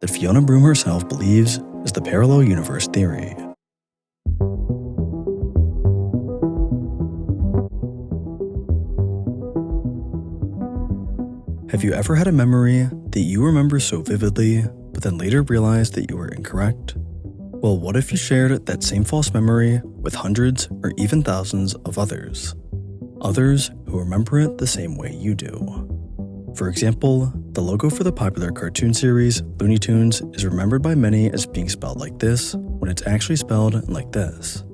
that Fiona Broome herself believes is the parallel universe theory. Have you ever had a memory that you remember so vividly, but then later realized that you were incorrect? Well, what if you shared that same false memory with hundreds or even thousands of others? Others who remember it the same way you do. For example, the logo for the popular cartoon series Looney Tunes is remembered by many as being spelled like this when it's actually spelled like this.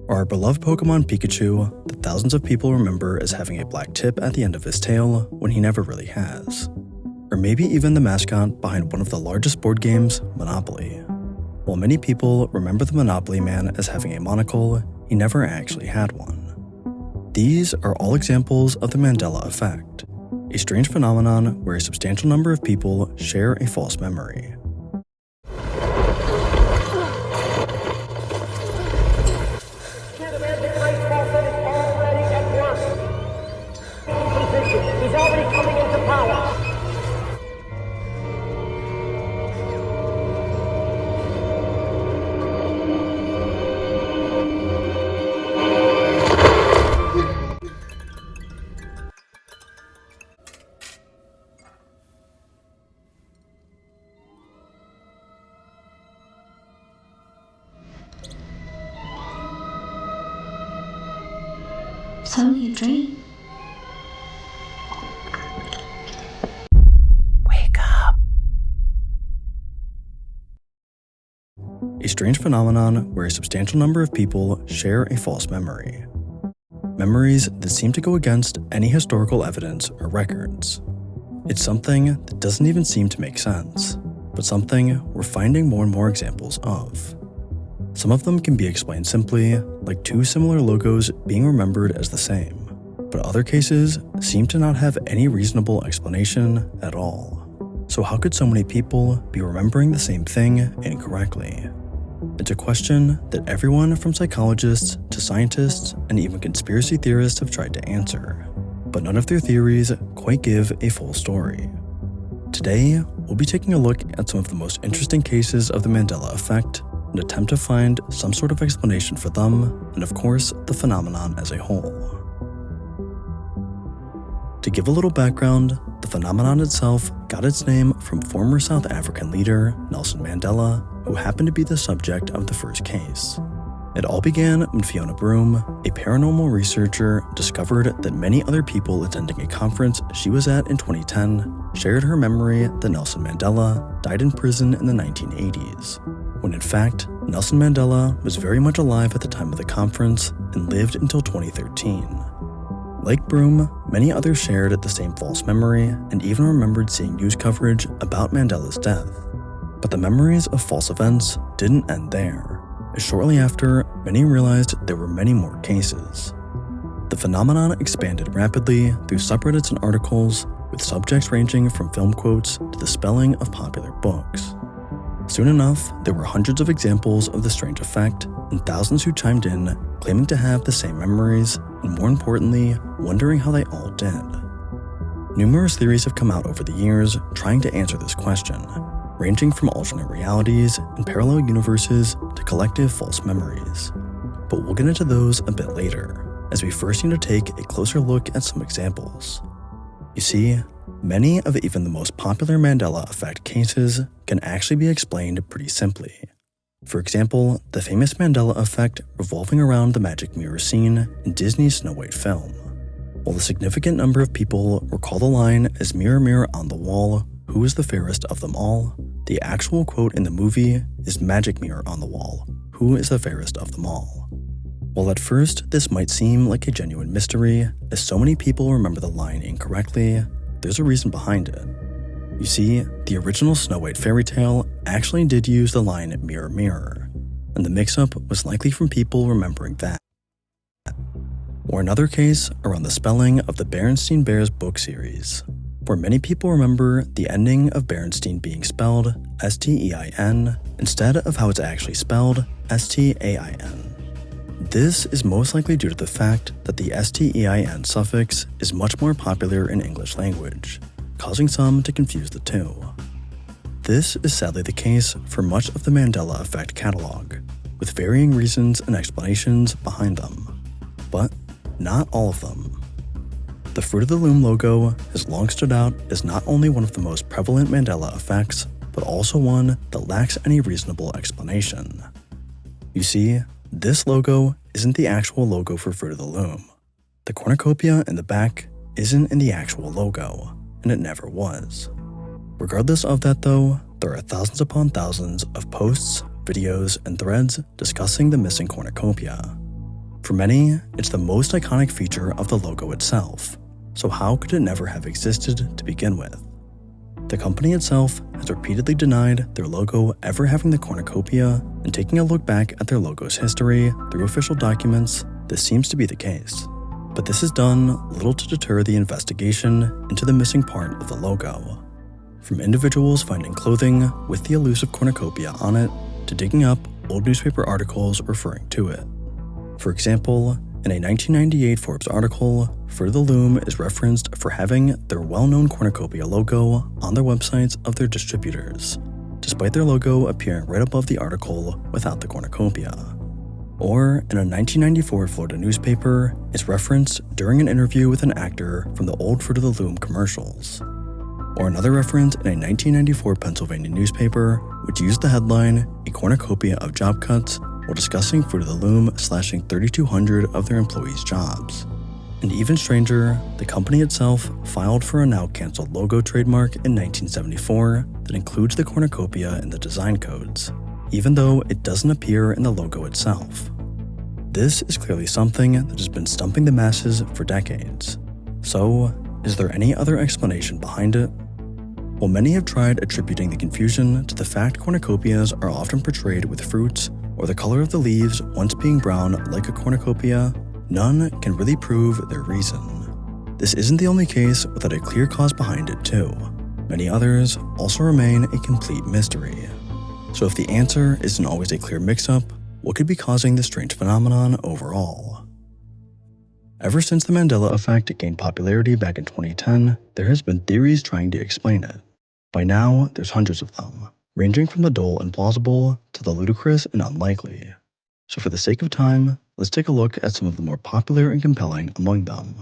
Or our beloved Pokemon Pikachu that thousands of people remember as having a black tip at the end of his tail when he never really has. Or maybe even the mascot behind one of the largest board games, Monopoly. While many people remember the Monopoly man as having a monocle, he never actually had one. These are all examples of the Mandela effect, a strange phenomenon where a substantial number of people share a false memory. He's already coming into power. It's only a dream. A strange phenomenon where a substantial number of people share a false memory. Memories that seem to go against any historical evidence or records. It's something that doesn't even seem to make sense, but something we're finding more and more examples of. Some of them can be explained simply, like two similar logos being remembered as the same, but other cases seem to not have any reasonable explanation at all. So how could so many people be remembering the same thing incorrectly? It's a question that everyone from psychologists to scientists and even conspiracy theorists have tried to answer, but none of their theories quite give a full story. Today, we'll be taking a look at some of the most interesting cases of the Mandela effect and attempt to find some sort of explanation for them, and of course, the phenomenon as a whole. To give a little background, the phenomenon itself got its name from former South African leader Nelson Mandela, who happened to be the subject of the first case. It all began when Fiona Broome, a paranormal researcher, discovered that many other people attending a conference she was at in 2010 shared her memory that Nelson Mandela died in prison in the 1980s, when in fact, Nelson Mandela was very much alive at the time of the conference and lived until 2013. Like Broome, many others shared the same false memory and even remembered seeing news coverage about Mandela's death. But the memories of false events didn't end there, as shortly after, many realized there were many more cases. The phenomenon expanded rapidly through subreddits and articles, with subjects ranging from film quotes to the spelling of popular books. Soon enough, there were hundreds of examples of the strange effect, and thousands who chimed in, claiming to have the same memories, and more importantly, wondering how they all did. Numerous theories have come out over the years trying to answer this question, ranging from alternate realities and parallel universes to collective false memories. But we'll get into those a bit later, as we first need to take a closer look at some examples. You see, many of even the most popular Mandela effect cases can actually be explained pretty simply. For example, the famous Mandela effect revolving around the magic mirror scene in Disney's Snow White film. While a significant number of people recall the line as "Mirror, mirror on the wall, who is the fairest of them all?" the actual quote in the movie is "Magic mirror on the wall, who is the fairest of them all?" While at first this might seem like a genuine mystery, as so many people remember the line incorrectly, there's a reason behind it. You see, the original Snow White fairy tale actually did use the line "mirror, mirror," and the mix-up was likely from people remembering that. Or another case around the spelling of the Berenstain Bears book series, where many people remember the ending of Berenstain being spelled S-T-E-I-N instead of how it's actually spelled S-T-A-I-N. This is most likely due to the fact that the S-T-E-I-N suffix is much more popular in English language, causing some to confuse the two. This is sadly the case for much of the Mandela effect catalog, with varying reasons and explanations behind them. But not all of them. The Fruit of the Loom logo has long stood out as not only one of the most prevalent Mandela effects, but also one that lacks any reasonable explanation. You see, this logo isn't the actual logo for Fruit of the Loom. The cornucopia in the back isn't in the actual logo, and it never was. Regardless of that though, there are thousands upon thousands of posts, videos, and threads discussing the missing cornucopia. For many, it's the most iconic feature of the logo itself, so how could it never have existed to begin with? The company itself has repeatedly denied their logo ever having the cornucopia, and taking a look back at their logo's history through official documents, this seems to be the case. But this has done little to deter the investigation into the missing part of the logo. From individuals finding clothing with the elusive cornucopia on it, to digging up old newspaper articles referring to it. For example, in a 1998 Forbes article, Fruit of the Loom is referenced for having their well-known cornucopia logo on their websites of their distributors, despite their logo appearing right above the article without the cornucopia. Or, in a 1994 Florida newspaper, it's referenced during an interview with an actor from the old Fruit of the Loom commercials. Or another reference in a 1994 Pennsylvania newspaper, which used the headline, "A cornucopia of job cuts," while discussing Fruit of the Loom slashing 3,200 of their employees' jobs. And even stranger, the company itself filed for a now-canceled logo trademark in 1974 that includes the cornucopia in the design codes, even though it doesn't appear in the logo itself. This is clearly something that has been stumping the masses for decades. So, is there any other explanation behind it? While many have tried attributing the confusion to the fact cornucopias are often portrayed with fruits or the color of the leaves once being brown like a cornucopia, none can really prove their reason. This isn't the only case without a clear cause behind it too. Many others also remain a complete mystery. So if the answer isn't always a clear mix-up, what could be causing this strange phenomenon overall? Ever since the Mandela effect gained popularity back in 2010, there has been theories trying to explain it. By now, there's hundreds of them, ranging from the dull and plausible to the ludicrous and unlikely. So for the sake of time, let's take a look at some of the more popular and compelling among them.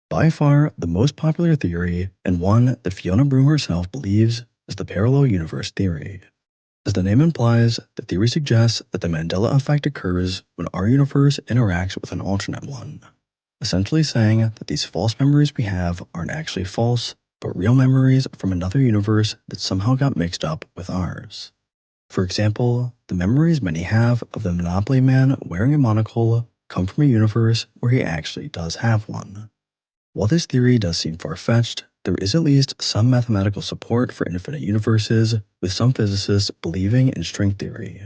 By far, the most popular theory, and one that Fiona Broome herself believes, is the parallel universe theory. As the name implies, the theory suggests that the Mandela effect occurs when our universe interacts with an alternate one, essentially saying that these false memories we have aren't actually false, but real memories from another universe that somehow got mixed up with ours. For example, the memories many have of the Monopoly man wearing a monocle come from a universe where he actually does have one. While this theory does seem far-fetched, there is at least some mathematical support for infinite universes, with some physicists believing in string theory.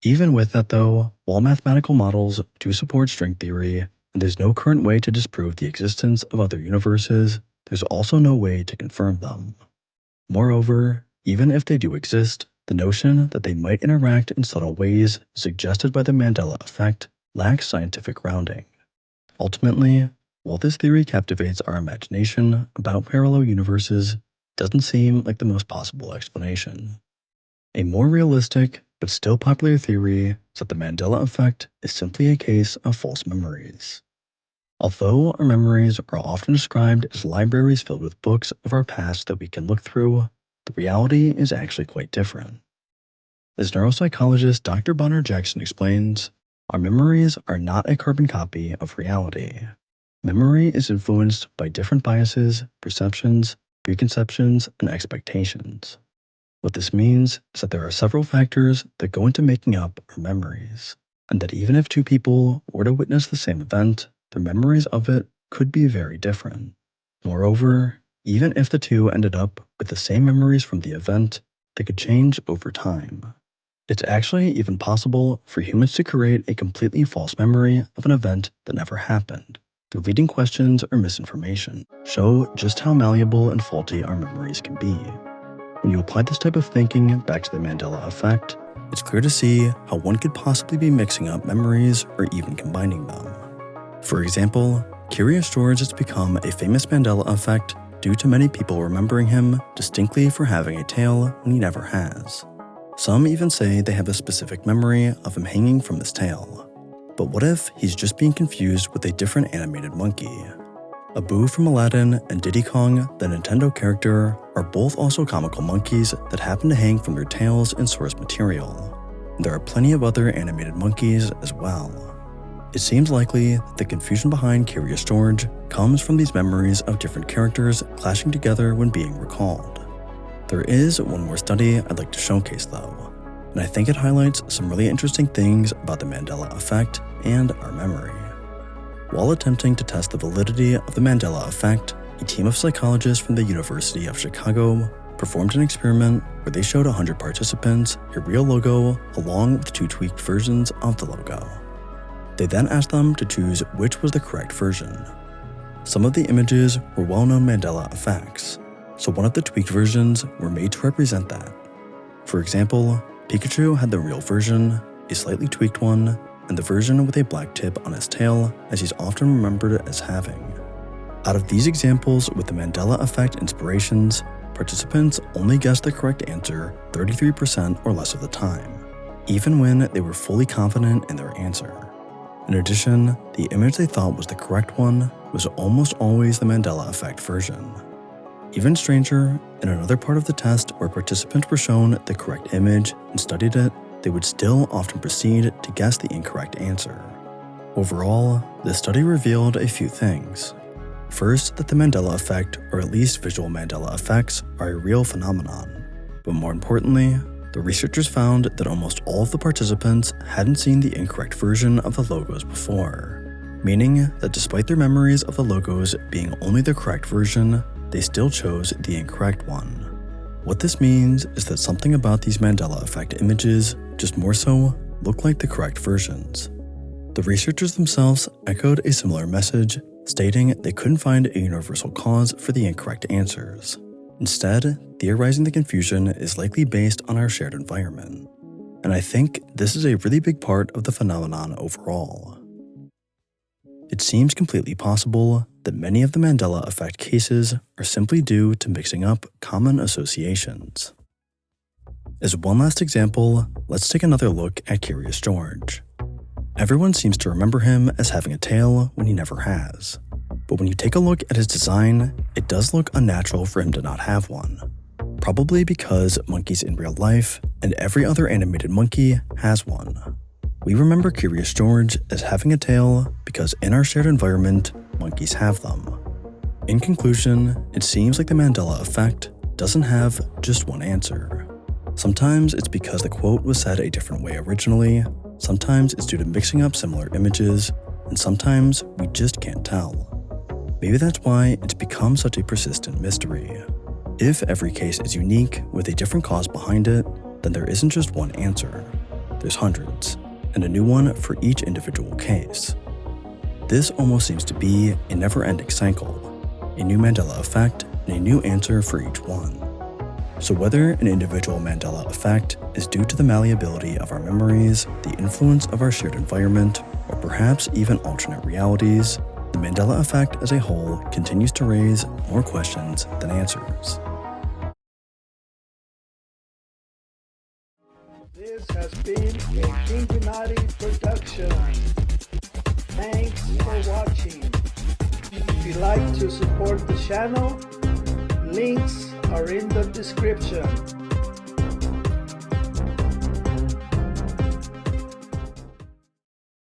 Even with that though, while mathematical models do support string theory, and there's no current way to disprove the existence of other universes, there's also no way to confirm them. Moreover, even if they do exist, the notion that they might interact in subtle ways suggested by the Mandela effect lacks scientific grounding. Ultimately, while this theory captivates our imagination about parallel universes, it doesn't seem like the most possible explanation. A more realistic, but still popular theory is that the Mandela effect is simply a case of false memories. Although our memories are often described as libraries filled with books of our past that we can look through, the reality is actually quite different. As neuropsychologist Dr. Bonner Jackson explains, our memories are not a carbon copy of reality. Memory is influenced by different biases, perceptions, preconceptions, and expectations. What this means is that there are several factors that go into making up our memories, and that even if two people were to witness the same event, their memories of it could be very different. Moreover, even if the two ended up with the same memories from the event, they could change over time. It's actually even possible for humans to create a completely false memory of an event that never happened. The leading questions or misinformation show just how malleable and faulty our memories can be. When you apply this type of thinking back to the Mandela effect, it's clear to see how one could possibly be mixing up memories or even combining them. For example, Curious George has become a famous Mandela effect due to many people remembering him distinctly for having a tail when he never has. Some even say they have a specific memory of him hanging from his tail. But what if he's just being confused with a different animated monkey? Abu from Aladdin and Diddy Kong, the Nintendo character, are both also comical monkeys that happen to hang from their tails in source material. There are plenty of other animated monkeys as well. It seems likely that the confusion behind Curious George comes from these memories of different characters clashing together when being recalled. There is one more study I'd like to showcase though, and I think it highlights some really interesting things about the Mandela effect and our memory. While attempting to test the validity of the Mandela effect, a team of psychologists from the University of Chicago performed an experiment where they showed 100 participants a real logo along with 2 tweaked versions of the logo. They then asked them to choose which was the correct version. Some of the images were well-known Mandela effects, so one of the tweaked versions were made to represent that. For example, Pikachu had the real version, a slightly tweaked one, and the version with a black tip on his tail as he's often remembered as having. Out of these examples with the Mandela effect inspirations, participants only guessed the correct answer 33% or less of the time, even when they were fully confident in their answer. In addition, the image they thought was the correct one was almost always the Mandela effect version. Even stranger, in another part of the test where participants were shown the correct image and studied it, they would still often proceed to guess the incorrect answer. Overall, this study revealed a few things. First, that the Mandela effect, or at least visual Mandela effects, are a real phenomenon. But more importantly, the researchers found that almost all of the participants hadn't seen the incorrect version of the logos before, meaning that despite their memories of the logos being only the correct version, they still chose the incorrect one. What this means is that something about these Mandela effect images just more so look like the correct versions. The researchers themselves echoed a similar message, stating they couldn't find a universal cause for the incorrect answers. Instead, theorizing the confusion is likely based on our shared environment. And I think this is a really big part of the phenomenon overall. It seems completely possible that many of the Mandela effect cases are simply due to mixing up common associations. As one last example, let's take another look at Curious George. Everyone seems to remember him as having a tail when he never has. But when you take a look at his design, it does look unnatural for him to not have one. Probably because monkeys in real life and every other animated monkey has one. We remember Curious George as having a tail because in our shared environment, monkeys have them. In conclusion, it seems like the Mandela effect doesn't have just one answer. Sometimes it's because the quote was said a different way originally, sometimes it's due to mixing up similar images, and sometimes we just can't tell. Maybe that's why it's become such a persistent mystery. If every case is unique with a different cause behind it, then there isn't just one answer. There's hundreds, and a new one for each individual case. This almost seems to be a never-ending cycle, a new Mandela effect and a new answer for each one. So whether an individual Mandela effect is due to the malleability of our memories, the influence of our shared environment, or perhaps even alternate realities, the Mandela effect as a whole continues to raise more questions than answers. This has been a Cincinnati production. Thanks for watching. If you'd like to support the channel, links are in the description.